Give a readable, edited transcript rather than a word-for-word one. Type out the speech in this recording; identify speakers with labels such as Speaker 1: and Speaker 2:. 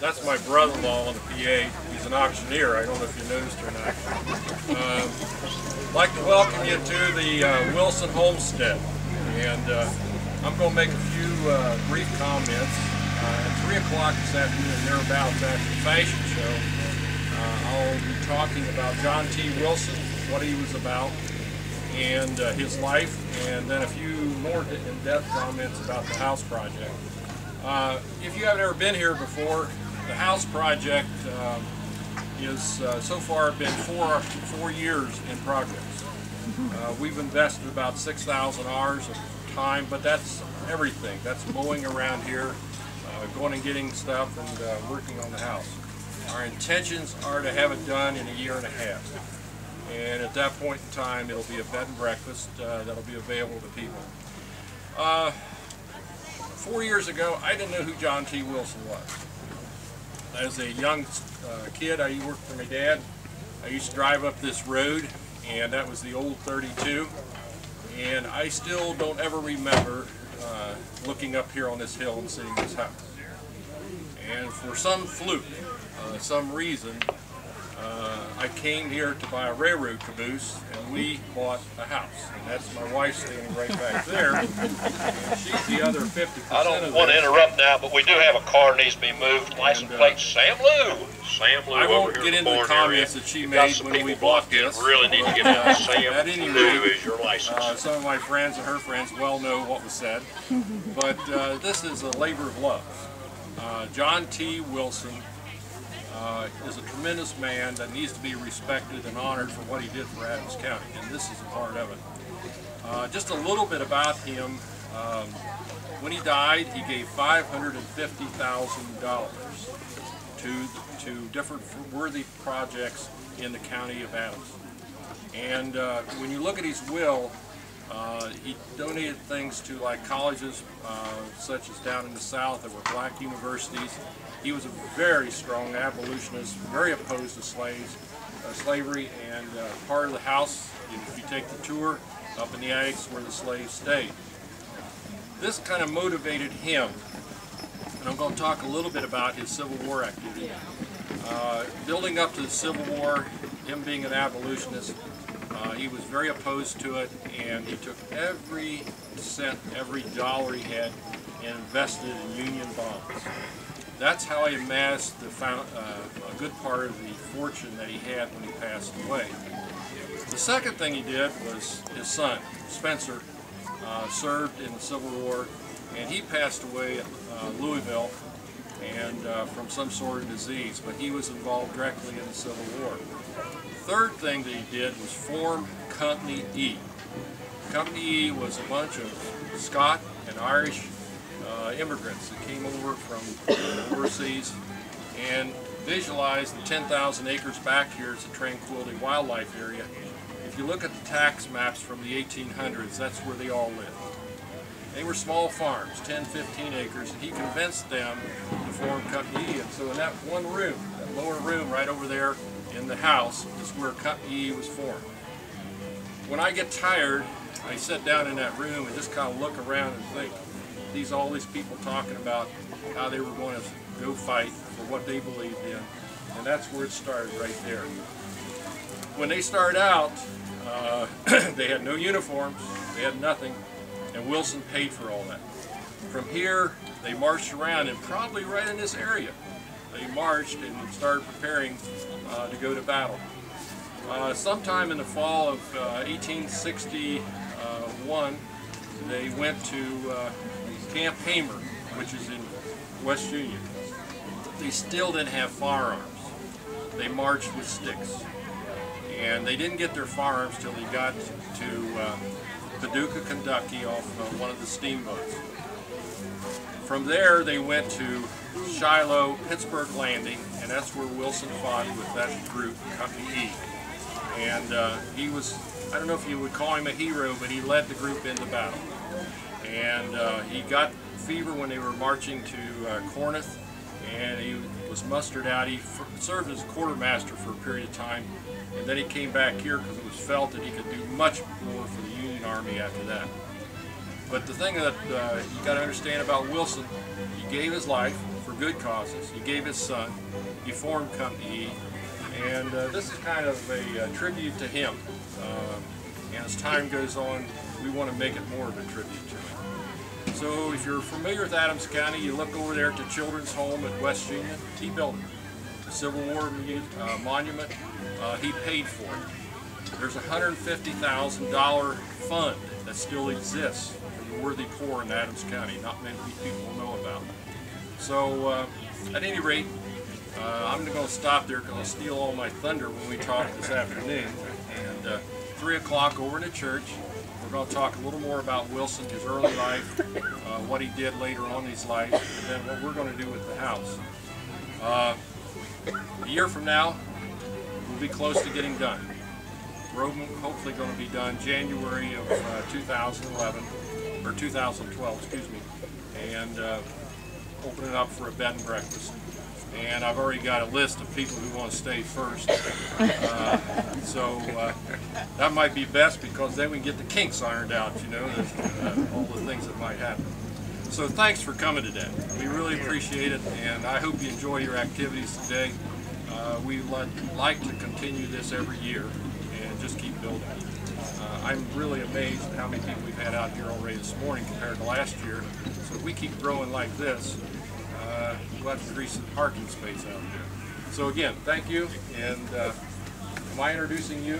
Speaker 1: That's my brother-in-law on the PA. He's an auctioneer. I don't know if you noticed or not. I'd like to welcome you to the Wilson Homestead. And I'm going to make a few brief comments. At 3 o'clock this afternoon, thereabouts after the fashion show, I'll be talking about John T. Wilson, what he was about, and his life, and then a few more in-depth comments about the house project. If you haven't ever been here before, the house project is so far been four years in progress. We've invested about 6,000 hours of time, but that's everything. That's mowing around here, going and getting stuff, and working on the house. Our intentions are to have it done in a year and a half. And at that point in time, it'll be a bed and breakfast that'll be available to people. 4 years ago, I didn't know who John T. Wilson was. As a young kid, I worked for my dad. I used to drive up this road, and that was the old 32. And I still don't ever remember looking up here on this hill and seeing this house. And for some fluke, some reason, I came here to buy a railroad caboose, and we bought a house. And that's my wife standing right back there. And she's the other 50%.
Speaker 2: I don't want to interrupt now, but we do have a car that needs to be moved. License plate Sam Lou. Sam Lou.
Speaker 1: I won't get into the comments that she made when we bought this.
Speaker 2: Really need to get out. Sam
Speaker 1: at any
Speaker 2: Lou
Speaker 1: rate,
Speaker 2: is your license.
Speaker 1: some of my friends and her friends well know what was said. But this is a labor of love. John T. Wilson is a tremendous man that needs to be respected and honored for what he did for Adams County, and this is a part of it. Just a little bit about him. When he died, he gave $550,000 to different worthy projects in the county of Adams. And when you look at his will, he donated things to like colleges such as down in the South that were black universities. He was a very strong abolitionist, very opposed to slavery, and part of the house, if you take the tour, up in the attics where the slaves stayed. This kind of motivated him, and I'm going to talk a little bit about his Civil War activity. Building up to the Civil War, him being an abolitionist, he was very opposed to it, and he took every cent, every dollar he had, and invested in Union bonds. That's how he amassed a good part of the fortune that he had when he passed away. The second thing he did was his son, Spencer, served in the Civil War, and he passed away at Louisville and from some sort of disease, but he was involved directly in the Civil War. The third thing that he did was form Company E. Company E was a bunch of Scot and Irish immigrants that came over from overseas and visualized the 10,000 acres back here as a Tranquility Wildlife Area. If you look at the tax maps from the 1800s, that's where they all lived. They were small farms, 10, 15 acres, and he convinced them to form Company E. And so in that one room, that lower room right over there in the house, is where Company E was formed. When I get tired, I sit down in that room and just kind of look around and think, all these people talking about how they were going to go fight for what they believed in, and that's where it started right there. When they started out, they had no uniforms, they had nothing, and Wilson paid for all that. From here, they marched around, and probably right in this area, they marched and started preparing to go to battle. Sometime in the fall of 1861, they went to Camp Hamer, which is in West Union. They still didn't have firearms. They marched with sticks. And they didn't get their firearms till they got to Paducah, Kentucky off one of the steamboats. From there they went to Shiloh, Pittsburgh Landing, and that's where Wilson fought with that group, Company E. And he was, I don't know if you would call him a hero, but he led the group into battle. And he got fever when they were marching to Corinth, and he was mustered out. He served as quartermaster for a period of time, and then he came back here because it was felt that he could do much more for the Union Army after that. But the thing that you got to understand about Wilson, he gave his life for good causes. He gave his son. He formed Company E. And this is kind of a tribute to him. And as time goes on, we want to make it more of a tribute to him. So if you're familiar with Adams County, you look over there at the Children's Home at West Union. He built it. The Civil War monument, he paid for it. There's a $150,000 fund that still exists for the worthy poor in Adams County. Not many people know about it. So at any rate, I'm going to stop there because I'll steal all my thunder when we talk this afternoon. And 3 o'clock over in the church, we're going to talk a little more about Wilson, his early life, what he did later on in his life, and then what we're going to do with the house. A year from now, we'll be close to getting done. We're hopefully going to be done January of 2011, or 2012, excuse me, and open it up for a bed and breakfast. And I've already got a list of people who want to stay first. So that might be best because then we can get the kinks ironed out, you know, all the things that might happen. So thanks for coming today. We really appreciate it, and I hope you enjoy your activities today. We like to continue this every year and just keep building. I'm really amazed at how many people we've had out here already this morning compared to last year. So if we keep growing like this, we'll have to increase the parking space out there. So again, thank you, and am I introducing you?